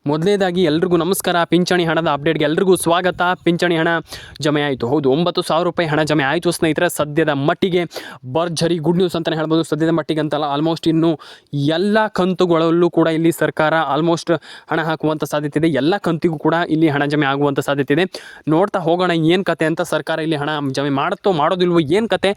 ಮೊದಲನೇದಾಗಿ ಎಲ್ರಿಗೂ ನಮಸ್ಕಾರ. ಪಿಂಚಣಿ ಹಣದ ಅಪ್ಡೇಟ್ಗೆ ಎಲ್ರಿಗೂ ಸ್ವಾಗತ. ಪಿಂಚಣಿ ಹಣ ಜಮೆ ಆಯಿತು. ಹೌದು, 9,000 ರೂಪಾಯಿ ಹಣ ಜಮೆ ಆಯಿತು ಸ್ನೇಹಿತರೆ. ಸದ್ಯದ ಮಟ್ಟಿಗೆ ಭರ್ಜರಿ ಗುಡ್ ನ್ಯೂಸ್ ಅಂತಲೇ ಹೇಳ್ಬೋದು. ಸದ್ಯದ ಮಟ್ಟಿಗೆ ಅಂತಲ್ಲ, ಆಲ್ಮೋಸ್ಟ್ ಇನ್ನು ಎಲ್ಲ ಕಂತುಗಳಲ್ಲೂ ಕೂಡ ಇಲ್ಲಿ ಸರ್ಕಾರ ಆಲ್ಮೋಸ್ಟ್ ಹಣ ಹಾಕುವಂಥ ಸಾಧ್ಯತೆ ಇದೆ. ಎಲ್ಲ ಕಂತಿಗೂ ಕೂಡ ಇಲ್ಲಿ ಹಣ ಜಮೆ ಆಗುವಂಥ ಸಾಧ್ಯತೆ ಇದೆ. ನೋಡ್ತಾ ಹೋಗೋಣ ಏನು ಕತೆ ಅಂತ. ಸರ್ಕಾರ ಇಲ್ಲಿ ಹಣ ಜಮೆ ಮಾಡುತ್ತೋ ಮಾಡೋದಿಲ್ವೋ ಏನು ಕತೆ,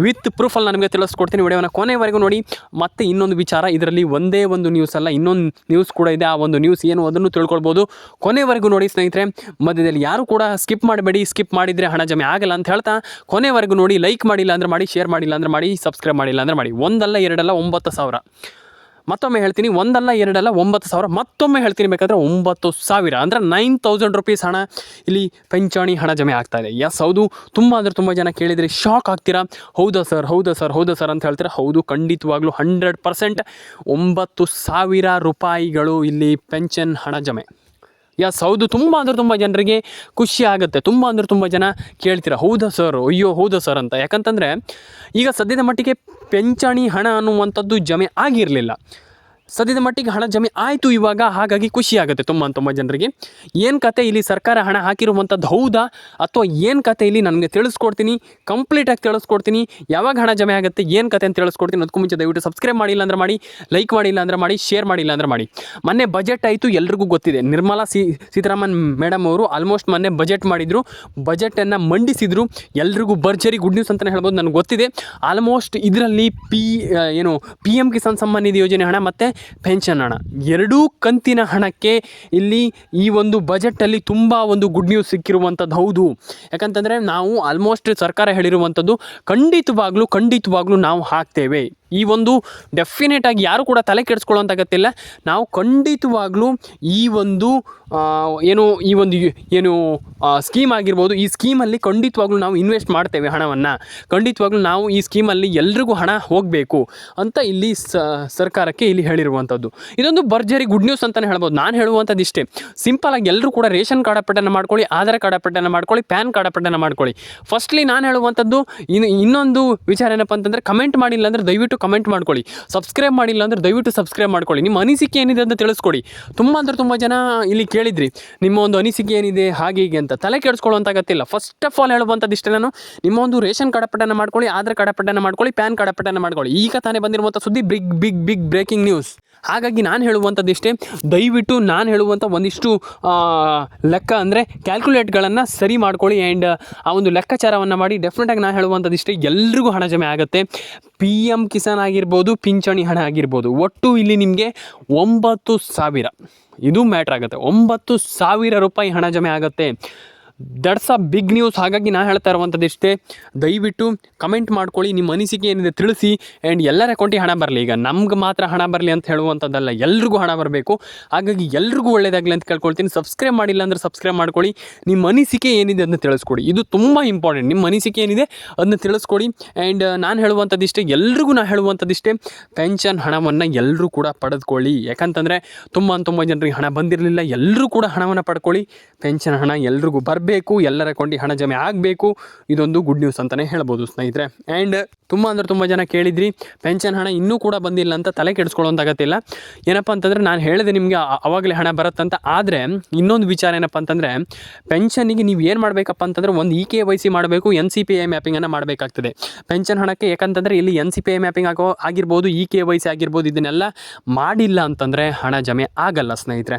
ವಿತ್ ಪ್ರೂಫಲ್ಲಿ ನಾನು ನಿಮಗೆ ತಿಳಿಸ್ಕೊಡ್ತೀನಿ. ವಿಡಿಯೋನ ಕೊನೆವರೆಗೂ ನೋಡಿ. ಮತ್ತೆ ಇನ್ನೊಂದು ವಿಚಾರ, ಇದರಲ್ಲಿ ಒಂದೇ ಒಂದು ನ್ಯೂಸ್ ಅಲ್ಲ, ಇನ್ನೊಂದು ನ್ಯೂಸ್ ಕೂಡ ಇದೆ. ಆ ಒಂದು ನ್ಯೂಸ್ ಏನು ಅದನ್ನು ತಿಳ್ಕೊಳ್ಬೋದು. ಕೊನೆವರೆಗೂ ನೋಡಿ ಸ್ನೇಹಿತರೆ. ಮಧ್ಯದಲ್ಲಿ ಯಾರು ಕೂಡ ಸ್ಕಿಪ್ ಮಾಡಬೇಡಿ. ಸ್ಕಿಪ್ ಮಾಡಿದರೆ ಹಣ ಜಮೆ ಆಗಲ್ಲ ಅಂತ ಹೇಳ್ತಾ ಕೊನೆವರೆಗೂ ನೋಡಿ. ಲೈಕ್ ಮಾಡಿಲ್ಲ ಅಂದರೆ ಮಾಡಿ, ಶೇರ್ ಮಾಡಿಲ್ಲ ಅಂದರೆ ಮಾಡಿ, ಸಬ್ಸ್ಕ್ರೈಬ್ ಮಾಡಿಲ್ಲ ಅಂದರೆ ಮಾಡಿ. ಒಂದಲ್ಲ ಎರಡಲ್ಲ 9,000. ಮತ್ತೊಮ್ಮೆ ಹೇಳ್ತೀನಿ, ಒಂದಲ್ಲ ಎರಡಲ್ಲ 9,000. ಮತ್ತೊಮ್ಮೆ ಹೇಳ್ತೀನಿ, ಬೇಕಾದರೆ 9,000 ಅಂದರೆ 9,000 ರೂಪೀಸ್ ಹಣ ಇಲ್ಲಿ ಪಿಂಚಣಿ ಹಣ ಜಮೆ ಆಗ್ತಾ ಇದೆ. ಎಸ್, ಹೌದು. ತುಂಬ ಅಂದರೆ ತುಂಬ ಜನ ಕೇಳಿದರೆ ಶಾಕ್ ಆಗ್ತೀರಾ. ಹೌದಾ ಸರ್, ಹೌದಾ ಸರ್, ಹೌದಾ ಸರ್ ಅಂತ ಹೇಳ್ತೀರಾ. ಹೌದು, ಖಂಡಿತವಾಗ್ಲೂ 100% 9,000 ರೂಪಾಯಿಗಳು ಇಲ್ಲಿ ಪೆನ್ಷನ್ ಹಣ ಜಮೆ. ಎಸ್, ಹೌದು. ತುಂಬ ಅಂದರೆ ತುಂಬ ಜನರಿಗೆ ಖುಷಿ ಆಗುತ್ತೆ. ತುಂಬ ಅಂದರೆ ತುಂಬ ಜನ ಕೇಳ್ತೀರಾ, ಹೌದಾ ಸರ್, ಅಯ್ಯೋ ಹೌದಾ ಸರ್ ಅಂತ. ಯಾಕಂತಂದರೆ ಈಗ ಸದ್ಯದ ಮಟ್ಟಿಗೆ ಪಿಂಚಣಿ ಹಣ ಅನ್ನುವಂಥದ್ದು ಜಮೆ ಆಗಿರಲಿಲ್ಲ. ಸದ್ಯದ ಮಟ್ಟಿಗೆ ಹಣ ಜಮೆ ಆಯಿತು ಇವಾಗ. ಹಾಗಾಗಿ ಖುಷಿ ಆಗುತ್ತೆ ತುಂಬ ಜನರಿಗೆ. ಏನು ಕತೆ ಇಲ್ಲಿ ಸರ್ಕಾರ ಹಣ ಹಾಕಿರುವಂಥದ್ದು ಹೌದಾ ಅಥವಾ ಏನು ಕತೆ ಇಲ್ಲಿ ನನಗೆ ತಿಳಿಸ್ಕೊಡ್ತೀನಿ. ಕಂಪ್ಲೀಟಾಗಿ ತಿಳಿಸ್ಕೊಡ್ತೀನಿ. ಯಾವಾಗ ಹಣ ಜಮೆ ಆಗುತ್ತೆ, ಏನು ಕತೆ ಅಂತ ತಿಳಿಸ್ಕೊಡ್ತೀನಿ. ಅದಕ್ಕೂ ಮುಂಚೆ ದಯವಿಟ್ಟು ಸಬ್ಸ್ಕ್ರೈಬ್ ಮಾಡಿಲ್ಲ ಅಂದರೆ ಮಾಡಿ, ಲೈಕ್ ಮಾಡಿಲ್ಲ ಅಂದರೆ ಮಾಡಿ, ಶೇರ್ ಮಾಡಿಲ್ಲ ಅಂದರೆ ಮಾಡಿ. ಮೊನ್ನೆ ಬಜೆಟ್ ಆಯಿತು, ಎಲ್ರಿಗೂ ಗೊತ್ತಿದೆ. ನಿರ್ಮಲಾ ಸೀತಾರಾಮನ್ ಮೇಡಮ್ ಅವರು ಆಲ್ಮೋಸ್ಟ್ ಮೊನ್ನೆ ಬಜೆಟ್ ಮಾಡಿದರು, ಬಜೆಟನ್ನು ಮಂಡಿಸಿದರು. ಎಲ್ರಿಗೂ ಭರ್ಜರಿ ಗುಡ್ ನ್ಯೂಸ್ ಅಂತಲೇ ಹೇಳ್ಬೋದು. ನನಗೆ ಗೊತ್ತಿದೆ. ಆಲ್ಮೋಸ್ಟ್ ಇದರಲ್ಲಿ PM ಕಿಸಾನ್ ಸಮ್ಮಾನ್ ನಿಧಿ ಯೋಜನೆ ಹಣ ಮತ್ತು ಪೆನ್ಷನ್ ಹಣ ಎರಡೂ ಕಂತಿನ ಹಣಕ್ಕೆ ಇಲ್ಲಿ ಈ ಒಂದು ಬಜೆಟಲ್ಲಿ ತುಂಬ ಒಂದು ಗುಡ್ ನ್ಯೂಸ್ ಸಿಕ್ಕಿರುವಂಥದ್ದು ಹೌದು. ಯಾಕಂತಂದರೆ ನಾವು ಆಲ್ಮೋಸ್ಟ್ ಸರ್ಕಾರ ಹೇಳಿರುವಂಥದ್ದು ಖಂಡಿತವಾಗ್ಲೂ ನಾವು ಹಾಕ್ತೇವೆ. ಈ ಒಂದು ಡೆಫಿನೆಟ್ ಆಗಿ ಯಾರು ಕೂಡ ತಲೆ ಕೆಡಿಸ್ಕೊಳ್ಳೋಂಥ ಅಗತ್ಯವಿಲ್ಲ. ನಾವು ಖಂಡಿತವಾಗ್ಲೂ ಈ ಒಂದು ಸ್ಕೀಮ್ ಆಗಿರ್ಬೋದು, ಈ ಸ್ಕೀಮಲ್ಲಿ ಖಂಡಿತವಾಗ್ಲೂ ನಾವು ಇನ್ವೆಸ್ಟ್ ಮಾಡ್ತೇವೆ ಹಣವನ್ನು. ಖಂಡಿತವಾಗ್ಲೂ ನಾವು ಈ ಸ್ಕೀಮಲ್ಲಿ ಎಲ್ರಿಗೂ ಹಣ ಹೋಗಬೇಕು ಅಂತ ಇಲ್ಲಿ ಸರ್ಕಾರಕ್ಕೆ ಇಲ್ಲಿ ಹೇಳಿರುವಂಥದ್ದು. ಇದೊಂದು ಭರ್ಜರಿ ಗುಡ್ ನ್ಯೂಸ್ ಅಂತಲೇ ಹೇಳ್ಬೋದು. ನಾನು ಹೇಳುವಂಥದ್ದು ಇಷ್ಟೇ, ಸಿಂಪಲಾಗಿ ಎಲ್ಲರೂ ಕೂಡ ರೇಷನ್ ಕಾರ್ಡ್ ಅಪ್ಡೇಟನ್ನು ಮಾಡ್ಕೊಳ್ಳಿ, ಆಧಾರ್ ಕಾರ್ಡ್ ಅಪ್ಡೇಟನ್ನು ಮಾಡ್ಕೊಳ್ಳಿ, ಪ್ಯಾನ್ ಕಾರ್ಡ್ ಅಪ್ಡೇಟನ್ನು ಮಾಡ್ಕೊಳ್ಳಿ. ಫಸ್ಟ್ಲಿ ನಾನು ಹೇಳುವಂಥದ್ದು ಇನ್ನೊಂದು ವಿಚಾರ ಏನಪ್ಪ ಅಂತಂದರೆ, ಕಮೆಂಟ್ ಮಾಡಿಲ್ಲ ಅಂದರೆ ದಯವಿಟ್ಟು ಕಮೆಂಟ್ ಮಾಡ್ಕೊಳ್ಳಿ. ಸಬ್ಸ್ಕ್ರೈಬ್ ಮಾಡಿಲ್ಲ ಅಂದರೆ ದಯವಿಟ್ಟು ಸಬ್ಸ್ಕ್ರೈಬ್ ಮಾಡ್ಕೊಳ್ಳಿ. ನಿಮ್ಮ ಅನಿಸಿಕೆ ಏನಿದೆ ಅಂತ ತಿಳಿಸ್ಕೊಡಿ. ತುಂಬ ಜನ ಇಲ್ಲಿ ಕೇಳಿದ್ರಿ, ನಿಮ್ಮ ಒಂದು ಅನಿಸಿಕೆ ಏನಿದೆ ಹಾಗೆ ಹೀಗೆ ಅಂತ. ತಲೆ ಕೆಡಿಸ್ಕೊಳ್ಳುವಂಥ ಅಗತ್ಯ ಇಲ್ಲ. ಫಸ್ಟ್ ಆಫ್ ಆಲ್ ಹೇಳುವಂಥದ್ದು ಇಷ್ಟೇ, ನಾನು ನಿಮ್ಮ ಒಂದು ರೇಷನ್ ಕಾರ್ಡ್ ಅಪ್ಡೇಟನ್ನು ಮಾಡ್ಕೊಳ್ಳಿ, ಆಧಾರ್ ಕಾರ್ಡ್ ಅಪ್ಡೇಟನ್ನು ಮಾಡ್ಕೊಳ್ಳಿ, ಪ್ಯಾನ್ ಕಾರ್ಡ್ ಅಪ್ಡೇಟನ್ನು ಮಾಡ್ಕೊಳ್ಳಿ. ಈಗ ತಾನೇ ಬಂದಿರುವಂಥ ಸುದ್ದಿ, ಬಿಗ್ ಬ್ರೇಕಿಂಗ್ ನ್ಯೂಸ್. ಹಾಗಾಗಿ ನಾನು ಹೇಳುವಂಥದ್ದು ಇಷ್ಟೇ, ದಯವಿಟ್ಟು ನಾನು ಹೇಳುವಂಥ ಒಂದಿಷ್ಟು ಲೆಕ್ಕ ಅಂದರೆ ಕ್ಯಾಲ್ಕುಲೇಟ್ಗಳನ್ನು ಸರಿ ಮಾಡ್ಕೊಳ್ಳಿ. ಆ್ಯಂಡ್ ಆ ಒಂದು ಲೆಕ್ಕಾಚಾರವನ್ನು ಮಾಡಿ. ಡೆಫಿನೆಟಾಗಿ ನಾನು ಹೇಳುವಂಥದ್ದು ಇಷ್ಟೇ, ಎಲ್ರಿಗೂ ಹಣ ಜಮೆ ಆಗುತ್ತೆ. PM ಕಿಸಾನ್ ಆಗಿರ್ಬೋದು, ಪಿಂಚಣಿ ಹಣ ಆಗಿರ್ಬೋದು, ಒಟ್ಟು ಇಲ್ಲಿ ನಿಮಗೆ 9,000 ಇದು ಮ್ಯಾಟ್ರ್ ಆಗುತ್ತೆ. 9,000 ರೂಪಾಯಿ ಹಣ ಜಮೆ ಆಗುತ್ತೆ. That's a big news. ಹಾಗಾಗಿ ನಾನು ಹೇಳ್ತಾ ಇರುವಂಥದ್ದು ಇಷ್ಟೇ, ದಯವಿಟ್ಟು ಕಮೆಂಟ್ ಮಾಡ್ಕೊಳ್ಳಿ, ನಿಮ್ಮ ಅನಿಸಿಕೆ ಏನಿದೆ ತಿಳಿಸಿ. ಆ್ಯಂಡ್ ಎಲ್ಲರ ಅಕೌಂಟಿಗೆ ಹಣ ಬರಲಿ. ಈಗ ನಮ್ಗೆ ಮಾತ್ರ ಹಣ ಬರಲಿ ಅಂತ ಹೇಳುವಂಥದ್ದಲ್ಲ, ಎಲ್ರಿಗೂ ಹಣ ಬರಬೇಕು. ಹಾಗಾಗಿ ಎಲ್ರಿಗೂ ಒಳ್ಳೆಯದಾಗಲಿ ಅಂತ ಕೇಳ್ಕೊಳ್ತೀನಿ. ಸಬ್ಸ್ಕ್ರೈಬ್ ಮಾಡಿಲ್ಲ ಅಂದರೆ ಸಬ್ಸ್ಕ್ರೈಬ್ ಮಾಡ್ಕೊಳ್ಳಿ. ನಿಮ್ಮ ಅನಿಸಿಕೆ ಏನಿದೆ ಅದನ್ನ ತಿಳಿಸ್ಕೊಡಿ. ಇದು ತುಂಬ ಇಂಪಾರ್ಟೆಂಟ್. ನಿಮ್ಮ ಅನಿಸಿಕೆ ಏನಿದೆ ಅದನ್ನ ತಿಳಿಸ್ಕೊಡಿ. ಆ್ಯಂಡ್ ನಾನು ಹೇಳುವಂಥದ್ದು ಇಷ್ಟೇ, ಎಲ್ರಿಗೂ ನಾನು ಹೇಳುವಂಥದ್ದು ಇಷ್ಟೇ, ಪೆನ್ಷನ್ ಹಣವನ್ನು ಎಲ್ಲರೂ ಕೂಡ ಪಡೆದುಕೊಳ್ಳಿ. ಯಾಕಂತಂದರೆ ತುಂಬ ಜನರಿಗೆ ಹಣ ಬಂದಿರಲಿಲ್ಲ. ಎಲ್ಲರೂ ಕೂಡ ಹಣವನ್ನು ಪಡ್ಕೊಳ್ಳಿ. ಪೆನ್ಷನ್ ಹಣ ಎಲ್ರಿಗೂ ಬರಬೇಕು, ಎಲ್ಲರ ಅಕೌಂಟಿಗೆ ಹಣ ಜಮೆ ಆಗಬೇಕು. ಇದೊಂದು ಗುಡ್ ನ್ಯೂಸ್ ಅಂತಲೇ ಹೇಳ್ಬೋದು ಸ್ನೇಹಿತರೆ. ಆ್ಯಂಡ್ ತುಂಬ ಜನ ಕೇಳಿದ್ರಿ, ಪೆನ್ಷನ್ ಹಣ ಇನ್ನೂ ಕೂಡ ಬಂದಿಲ್ಲ ಅಂತ. ತಲೆ ಕೆಡಿಸ್ಕೊಳ್ಳೋಂಥ ಅಗತ್ಯ ಏನಪ್ಪ ಅಂತಂದರೆ, ನಾನು ಹೇಳಿದೆ ನಿಮಗೆ ಅವಾಗಲೇ ಹಣ ಬರುತ್ತಂತ. ಆದರೆ ಇನ್ನೊಂದು ವಿಚಾರ ಏನಪ್ಪ ಅಂತಂದರೆ, ಪೆನ್ಷನ್ನಿಗೆ ನೀವು ಏನು ಮಾಡಬೇಕಪ್ಪ ಅಂತಂದರೆ, ಒಂದು EKYC ಮಾಡಬೇಕು, NCPI ಮ್ಯಾಪಿಂಗನ್ನು ಮಾಡಬೇಕಾಗ್ತದೆ ಪೆನ್ಷನ್ ಹಣಕ್ಕೆ. ಯಾಕಂತಂದರೆ ಇಲ್ಲಿ NCPI ಮ್ಯಾಪಿಂಗ್ ಆಗಿರ್ಬೋದು, EKYC ಆಗಿರ್ಬೋದು, ಇದನ್ನೆಲ್ಲ ಮಾಡಿಲ್ಲ ಅಂತಂದರೆ ಹಣ ಜಮೆ ಆಗಲ್ಲ ಸ್ನೇಹಿತರೆ.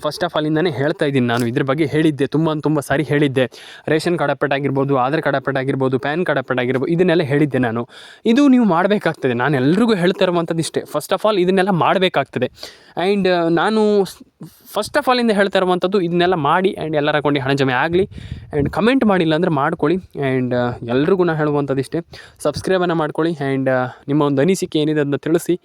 ಫಸ್ಟ್ ಆಫ್ ಆಲ್ ಇಂದನೇ ಹೇಳ್ತಾ ಇದ್ದೀನಿ. ನಾನು ಇದ್ರ ಬಗ್ಗೆ ಹೇಳಿದ್ದೆ, ತುಂಬ ಸಾರಿ ಹೇಳಿದ್ದೆ. ರೇಷನ್ ಕಾರ್ಡ್ ಅಪ್ಡೇಟ್ ಆಗಿರ್ಬೋದು, ಆಧಾರ್ ಕಾರ್ಡ್ ಅಪ್ಡೇಟ್ ಆಗಿರ್ಬೋದು, ಪ್ಯಾನ್ ಕಾರ್ಡ್ ಅಪ್ಡೇಟ್ ಆಗಿರ್ಬೋದು, ಇದನ್ನೆಲ್ಲ ಹೇಳಿದ್ದೆ ನಾನು. ಇದು ನೀವು ಮಾಡಬೇಕಾಗ್ತದೆ. ನಾನು ಎಲ್ರಿಗೂ ಹೇಳ್ತಾ ಇರುವಂಥದ್ದು ಇಷ್ಟೇ, ಫಸ್ಟ್ ಆಫ್ ಆಲ್ ಇದನ್ನೆಲ್ಲ ಮಾಡಬೇಕಾಗ್ತದೆ. ಆ್ಯಂಡ್ ನಾನು ಫಸ್ಟ್ ಆಫ್ ಆಲಿಂದ ಹೇಳ್ತಾ ಇರುವಂಥದ್ದು, ಇದನ್ನೆಲ್ಲ ಮಾಡಿ ಆ್ಯಂಡ್ ಎಲ್ಲರ ಅಕೌಂಟಿಗೆ ಹಣ ಜಮೆ ಆಗಲಿ. ಆ್ಯಂಡ್ ಕಮೆಂಟ್ ಮಾಡಿಲ್ಲ ಅಂದರೆ ಮಾಡ್ಕೊಳ್ಳಿ. ಆ್ಯಂಡ್ ಎಲ್ರಿಗೂ ನಾನು ಹೇಳುವಂಥದ್ದು ಇಷ್ಟೇ, ಸಬ್ಸ್ಕ್ರೈಬನ್ನು ಮಾಡ್ಕೊಳ್ಳಿ. ಆ್ಯಂಡ್ ನಿಮ್ಮ ಒಂದು ಅನಿಸಿಕೆ ಏನಿದೆ ಅದನ್ನ ತಿಳಿಸಿ.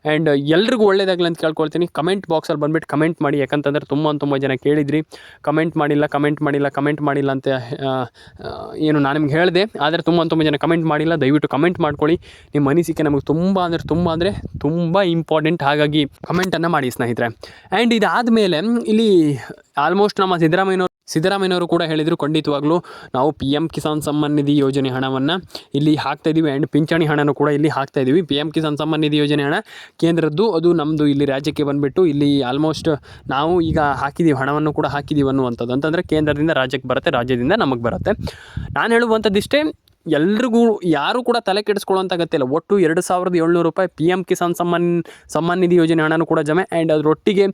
ಆ್ಯಂಡ್ ಎಲ್ರಿಗೂ ಒಳ್ಳೆಯದಾಗಲಿ ಅಂತ ಕೇಳ್ಕೊಳ್ತೀನಿ. ಕಮೆಂಟ್ ಬಾಕ್ಸಲ್ಲಿ ಬಂದುಬಿಟ್ಟು ಕಮೆಂಟ್ ಮಾಡಿ. ಯಾಕಂತಂದರೆ ತುಂಬ ಜನ ಕೇಳಿದ್ರಿ, ಕಮೆಂಟ್ ಮಾಡಿಲ್ಲ ಅಂತ ಏನು ನಾನು ನಿಮ್ಗೆ ಹೇಳಿದೆ. ಆದರೆ ತುಂಬ ಜನ ಕಮೆಂಟ್ ಮಾಡಿಲ್ಲ. ದಯವಿಟ್ಟು ಕಮೆಂಟ್ ಮಾಡ್ಕೊಳ್ಳಿ. ನಿಮ್ಮ ಅನಿಸಿಕೆ ನಮಗೆ ತುಂಬ ಇಂಪಾರ್ಟೆಂಟ್. ಹಾಗಾಗಿ ಕಮೆಂಟನ್ನು ಮಾಡಿ ಸ್ನೇಹಿತರೆ. ಆ್ಯಂಡ್ ಇದಾದ ಮೇಲೆ ಇಲ್ಲಿ ಆಲ್ಮೋಸ್ಟ್ ನಮ್ಮ ಸಿದ್ದರಾಮಯ್ಯನವರು ಕೂಡ ಹೇಳಿದರು, ಖಂಡಿತವಾಗ್ಲೂ ನಾವು PM ಕಿಸಾನ್ ಸಮ್ಮಾನ್ ನಿಧಿ ಯೋಜನೆ ಹಣವನ್ನು ಇಲ್ಲಿ ಹಾಕ್ತಾಯಿದ್ದೀವಿ ಆ್ಯಂಡ್ ಪಿಂಚಣಿ ಹಣನೂ ಕೂಡ ಇಲ್ಲಿ ಹಾಕ್ತಾಯಿದ್ದೀವಿ. PM ಕಿಸಾನ್ ಸಮ್ಮಾನ್ ನಿಧಿ ಯೋಜನೆ ಹಣ ಕೇಂದ್ರದ್ದು, ಅದು ನಮ್ಮದು ಇಲ್ಲಿ ರಾಜ್ಯಕ್ಕೆ ಬಂದುಬಿಟ್ಟು ಇಲ್ಲಿ ಆಲ್ಮೋಸ್ಟ್ ನಾವು ಈಗ ಹಾಕಿದ್ದೀವಿ, ಹಣವನ್ನು ಕೂಡ ಹಾಕಿದ್ದೀವಿ ಅನ್ನುವಂಥದ್ದು. ಅಂತಂದರೆ ಕೇಂದ್ರದಿಂದ ರಾಜ್ಯಕ್ಕೆ ಬರುತ್ತೆ, ರಾಜ್ಯದಿಂದ ನಮಗೆ ಬರುತ್ತೆ. ನಾನು ಹೇಳುವಂಥದ್ದಿಷ್ಟೇ, ಎಲ್ರಿಗೂ ಯಾರೂ ಕೂಡ ತಲೆ ಕೆಡಿಸ್ಕೊಳ್ಳೋಂಥ ಅಗತ್ಯ ಇಲ್ಲ. ಒಟ್ಟು 2,700 ರೂಪಾಯಿ PM ಕಿಸಾನ್ ಸಮ್ಮಾನ್ ನಿಧಿ ಯೋಜನೆ ಹಣನೂ ಕೂಡ ಜಮೆ ಆ್ಯಂಡ್ ಅದರೊಟ್ಟಿಗೆ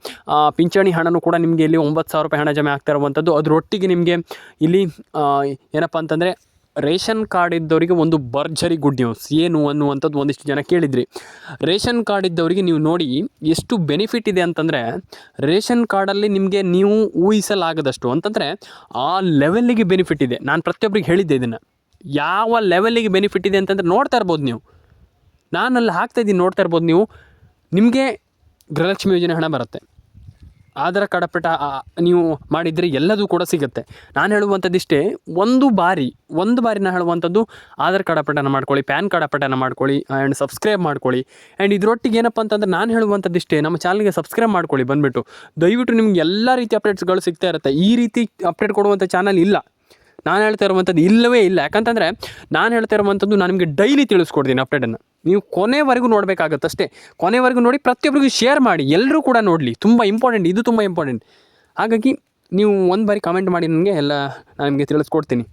ಪಿಂಚಣಿ ಹಣನೂ ಕೂಡ ನಿಮಗೆ ಇಲ್ಲಿ 9,000 ರೂಪಾಯಿ ಹಣ ಜಮೆ ಆಗ್ತಾ ಇರುವಂಥದ್ದು. ಅದರೊಟ್ಟಿಗೆ ನಿಮಗೆ ಇಲ್ಲಿ ಏನಪ್ಪ ಅಂತಂದರೆ ರೇಷನ್ ಕಾರ್ಡ್ ಇದ್ದವರಿಗೆ ಒಂದು ಭರ್ಜರಿ ಗುಡ್ ನ್ಯೂಸ್ ಏನು ಅನ್ನುವಂಥದ್ದು ಒಂದಿಷ್ಟು ಜನ ಕೇಳಿದ್ರಿ. ರೇಷನ್ ಕಾರ್ಡ್ ಇದ್ದವರಿಗೆ ನೀವು ನೋಡಿ ಎಷ್ಟು ಬೆನಿಫಿಟ್ ಇದೆ ಅಂತಂದರೆ, ರೇಷನ್ ಕಾರ್ಡಲ್ಲಿ ನಿಮಗೆ ನೀವು ಊಹಿಸಲಾಗದಷ್ಟು ಅಂತಂದರೆ ಆ ಲೆವೆಲ್ಲಿಗೆ ಬೆನಿಫಿಟ್ ಇದೆ. ನಾನು ಪ್ರತಿಯೊಬ್ಬರಿಗೆ ಹೇಳಿದ್ದೆ ಇದನ್ನು, ಯಾವ ಲೆವೆಲ್ಲಿಗೆ ಬೆನಿಫಿಟ್ ಇದೆ ಅಂತಂದರೆ ನೋಡ್ತಾ ಇರ್ಬೋದು ನೀವು, ನಾನಲ್ಲಿ ಹಾಕ್ತಾಯಿದ್ದೀನಿ ನೋಡ್ತಾ ಇರ್ಬೋದು ನೀವು. ನಿಮಗೆ ಗೃಹಲಕ್ಷ್ಮಿ ಯೋಜನೆ ಹಣ ಬರುತ್ತೆ, ಆಧಾರ್ ಕಾರ್ಡ್ ಅಪ್ಡೇಟ್ ನೀವು ಮಾಡಿದರೆ ಎಲ್ಲದೂ ಕೂಡ ಸಿಗುತ್ತೆ. ನಾನು ಹೇಳುವಂಥದ್ದಿಷ್ಟೇ, ಒಂದು ಬಾರಿ ನಾನು ಹೇಳುವಂಥದ್ದು ಆಧಾರ್ ಕಾರ್ಡ್ ಅಪ್ಡೇಟನ್ನು ಮಾಡ್ಕೊಳ್ಳಿ, ಪ್ಯಾನ್ ಕಾರ್ಡ್ ಅಪ್ಡೇಟನ್ನು ಮಾಡ್ಕೊಳ್ಳಿ ಆ್ಯಂಡ್ ಸಬ್ಸ್ಕ್ರೈಬ್ ಮಾಡ್ಕೊಳ್ಳಿ. ಆ್ಯಂಡ್ ಇದರೊಟ್ಟಿಗೆ ಏನಪ್ಪ ಅಂತಂದರೆ ನಾನು ಹೇಳುವಂಥದ್ದಿಷ್ಟೇ, ನಮ್ಮ ಚಾನಲ್ಗೆ ಸಬ್ಸ್ಕ್ರೈಬ್ ಮಾಡ್ಕೊಳ್ಳಿ ಬಂದುಬಿಟ್ಟು. ದಯವಿಟ್ಟು ನಿಮ್ಗೆ ಎಲ್ಲ ರೀತಿ ಅಪ್ಡೇಟ್ಸ್ಗಳು ಸಿಗ್ತಾ ಇರುತ್ತೆ. ಈ ರೀತಿ ಅಪ್ಡೇಟ್ ಕೊಡುವಂಥ ಚಾನಲ್ ಇಲ್ಲ, ನಾನು ಹೇಳ್ತಾ ಇರುವಂಥದ್ದು ಇಲ್ಲವೇ ಇಲ್ಲ. ಯಾಕಂತಂದರೆ ನಾನು ಹೇಳ್ತಾ ಇರುವಂಥದ್ದು ನಾನು ನಿಮಗೆ ಡೈಲಿ ತಿಳಿಸ್ಕೊಡ್ತೀನಿ ಅಪ್ಡೇಟನ್ನು. ನೀವು ಕೊನೆವರೆಗೂ ನೋಡಬೇಕಾಗತ್ತೆ ಅಷ್ಟೇ. ಕೊನೆವರೆಗೂ ನೋಡಿ, ಪ್ರತಿಯೊಬ್ಬರಿಗೂ ಶೇರ್ ಮಾಡಿ, ಎಲ್ಲರೂ ಕೂಡ ನೋಡಲಿ. ತುಂಬ ಇಂಪಾರ್ಟೆಂಟ್, ಇದು ತುಂಬ ಇಂಪಾರ್ಟೆಂಟ್. ಹಾಗಾಗಿ ನೀವು ಒಂದು ಬಾರಿ ಕಮೆಂಟ್ ಮಾಡಿ ನನಗೆ, ಎಲ್ಲ ನಾನು ನಿಮಗೆ ತಿಳಿಸ್ಕೊಡ್ತೀನಿ.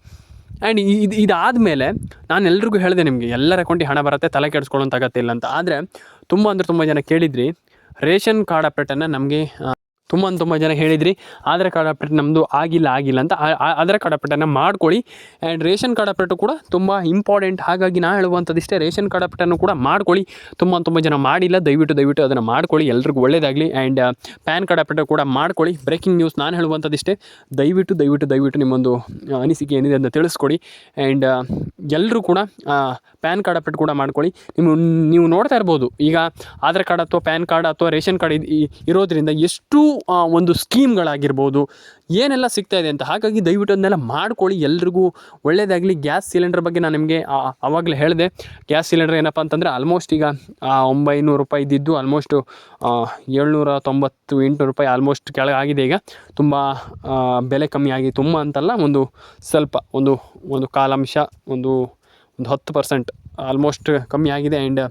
ಆ್ಯಂಡ್ ಇದಾದಮೇಲೆ ನಾನು ಎಲ್ರಿಗೂ ಹೇಳಿದೆ, ನಿಮಗೆ ಎಲ್ಲರ ಅಕೌಂಟಿಗೆ ಹಣ ಬರುತ್ತೆ, ತಲೆ ಕೆಡಿಸ್ಕೊಳ್ಳೋಂಥ ಅಗತ್ಯ ಇಲ್ಲ ಅಂತ. ಆದರೆ ತುಂಬ ಜನ ಕೇಳಿದ್ರಿ ರೇಷನ್ ಕಾರ್ಡ್ ಅಪ್ಡೇಟನ್ನು ನಮಗೆ ತುಂಬ ಜನ ಹೇಳಿದ್ರಿ ಆಧಾರ್ ಕಾರ್ಡ್ ಅಪ್ಡೇಟ್ ನಮ್ಮದು ಆಗಿಲ್ಲ ಅಂತ. ಆಧಾರ್ ಕಾರ್ಡ್ ಅಪ್ಡೇಟನ್ನು ಮಾಡ್ಕೊಳ್ಳಿ. ಆ್ಯಂಡ್ ರೇಷನ್ ಕಾರ್ಡ್ ಅಪ್ಡೇಟು ಕೂಡ ತುಂಬ ಇಂಪಾರ್ಟೆಂಟ್. ಹಾಗಾಗಿ ನಾನು ಹೇಳುವಂಥದ್ದಿಷ್ಟೇ, ರೇಷನ್ ಕಾರ್ಡ್ ಅಪ್ಡೇಟನ್ನು ಕೂಡ ಮಾಡ್ಕೊಳ್ಳಿ. ತುಂಬ ಜನ ಮಾಡಿಲ್ಲ, ದಯವಿಟ್ಟು ಅದನ್ನು ಮಾಡ್ಕೊಳ್ಳಿ, ಎಲ್ರಿಗೂ ಒಳ್ಳೆಯದಾಗಲಿ. ಆ್ಯಂಡ್ ಪ್ಯಾನ್ ಕಾರ್ಡ್ ಅಪ್ಡೇಟ್ ಕೂಡ ಮಾಡ್ಕೊಳ್ಳಿ. ಬ್ರೇಕಿಂಗ್ ನ್ಯೂಸ್ ನಾನು ಹೇಳುವಂಥದ್ದಿಷ್ಟೇ, ದಯವಿಟ್ಟು ನಿಮ್ಮೊಂದು ಅನಿಸಿಕೆ ಏನಿದೆ ಅಂತ ತಿಳಿಸ್ಕೊಡಿ. ಆ್ಯಂಡ್ ಎಲ್ಲರೂ ಕೂಡ ಪ್ಯಾನ್ ಕಾರ್ಡ್ ಅಪ್ಡೇಟ್ ಕೂಡ ಮಾಡ್ಕೊಳ್ಳಿ. ನೀವು ನೋಡ್ತಾ ಇರ್ಬೋದು, ಈಗ ಆಧಾರ್ ಕಾರ್ಡ್ ಅಥವಾ ಪ್ಯಾನ್ ಕಾರ್ಡ್ ಅಥವಾ ರೇಷನ್ ಕಾರ್ಡ್ ಇರೋದ್ರಿಂದ ಎಷ್ಟು ಒಂದು ಸ್ಕೀಮ್ಗಳಾಗಿರ್ಬೋದು, ಏನೆಲ್ಲ ಸಿಗ್ತಾ ಇದೆ ಅಂತ. ಹಾಗಾಗಿ ದಯವಿಟ್ಟು ಅದನ್ನೆಲ್ಲ ಮಾಡ್ಕೊಳ್ಳಿ, ಎಲ್ರಿಗೂ ಒಳ್ಳೆಯದಾಗಲಿ. ಗ್ಯಾಸ್ ಸಿಲಿಂಡರ್ ಬಗ್ಗೆ ನಾನು ನಿಮಗೆ ಆವಾಗಲೇ ಹೇಳಿದೆ. ಗ್ಯಾಸ್ ಸಿಲಿಂಡರ್ ಏನಪ್ಪ ಅಂತಂದರೆ ಆಲ್ಮೋಸ್ಟ್ ಈಗ 900 ರೂಪಾಯಿ ಇದ್ದಿದ್ದು ಆಲ್ಮೋಸ್ಟು 790-800 ರೂಪಾಯಿ ಆಲ್ಮೋಸ್ಟ್ ಕೆಳಗಾಗಿದೆ. ಈಗ ತುಂಬ ಬೆಲೆ ಕಮ್ಮಿ ಆಗಿ, ತುಂಬ ಅಂತಲ್ಲ, ಒಂದು ಸ್ವಲ್ಪ ಒಂದು ಕಾಲಾಂಶ, ಒಂದು 10% ಆಲ್ಮೋಸ್ಟ್ ಕಮ್ಮಿ ಆಗಿದೆ. ಆ್ಯಂಡ್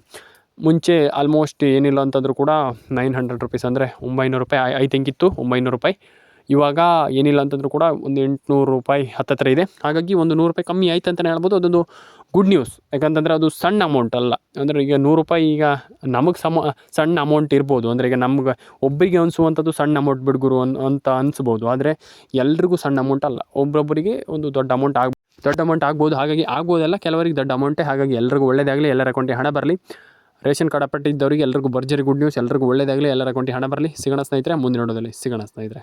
ಮುಂಚೆ ಆಲ್ಮೋಸ್ಟ್ ಏನಿಲ್ಲ ಅಂತಂದರೂ ಕೂಡ 900 ರೂಪೀಸ್ ಅಂದರೆ 900 ರೂಪಾಯಿ ಐ ಥಿಂಕ್ ಇತ್ತು, 900 ರೂಪಾಯಿ. ಇವಾಗ ಏನಿಲ್ಲ ಅಂತಂದರೂ ಕೂಡ ಒಂದು 800 ರೂಪಾಯಿ ಹತ್ತತ್ರ ಇದೆ. ಹಾಗಾಗಿ ಒಂದು 100 ರೂಪಾಯಿ ಕಮ್ಮಿ ಆಯ್ತು ಅಂತಲೇ ಹೇಳ್ಬೋದು. ಅದೊಂದು ಗುಡ್ ನ್ಯೂಸ್. ಯಾಕಂತಂದರೆ ಅದು ಸಣ್ಣ ಅಮೌಂಟ್ ಅಲ್ಲ. ಅಂದರೆ ಈಗ 100 ರೂಪಾಯಿ ಈಗ ನಮಗೆ ಸಣ್ಣ ಅಮೌಂಟ್ ಇರ್ಬೋದು. ಅಂದರೆ ಈಗ ನಮ್ಗೆ ಒಬ್ಬರಿಗೆ ಅನಿಸುವಂಥದ್ದು ಸಣ್ಣ ಅಮೌಂಟ್ ಬಿಡ್ಗುರು ಅಂತ ಅನಿಸ್ಬೋದು. ಆದರೆ ಎಲ್ರಿಗೂ ಸಣ್ಣ ಅಮೌಂಟ್ ಅಲ್ಲ, ಒಬ್ಬೊಬ್ಬರಿಗೆ ಒಂದು ದೊಡ್ಡ ಅಮೌಂಟ್ ಆಗ್ಬೋದು. ಹಾಗಾಗಿ ಆಗ್ಬೋದಲ್ಲ, ಕೆಲವರಿಗೆ ದೊಡ್ಡ ಅಮೌಂಟೇ. ಹಾಗಾಗಿ ಎಲ್ರಿಗೂ ಒಳ್ಳೆಯದಾಗಲಿ, ಎಲ್ಲರ ಅಕೌಂಟಿಗೆ ಹಣ ಬರಲಿ. ರೇಷನ್ ಕಾರ್ಡ್ ಅಪ್ಡೇಟ್ ಇದ್ದವರಿಗೆ ಎಲ್ರಿಗೂ ಭರ್ಜರಿ ಗುಡ್ ನ್ಯೂಸ್, ಎಲ್ರಿಗೂ ಒಳ್ಳೆಯದಾಗಲಿ, ಎಲ್ಲರ ಅಕೌಂಟಿಗೆ ಹಣ ಬರಲಿ. ಸಿಗೋಣ ಸ್ನೇಹಿತರೆ, ಮುಂದಿನ ವಿಡಿಯೋದಲ್ಲಿ ಸಿಗೋಣ ಸ್ನೇಹಿತರೆ.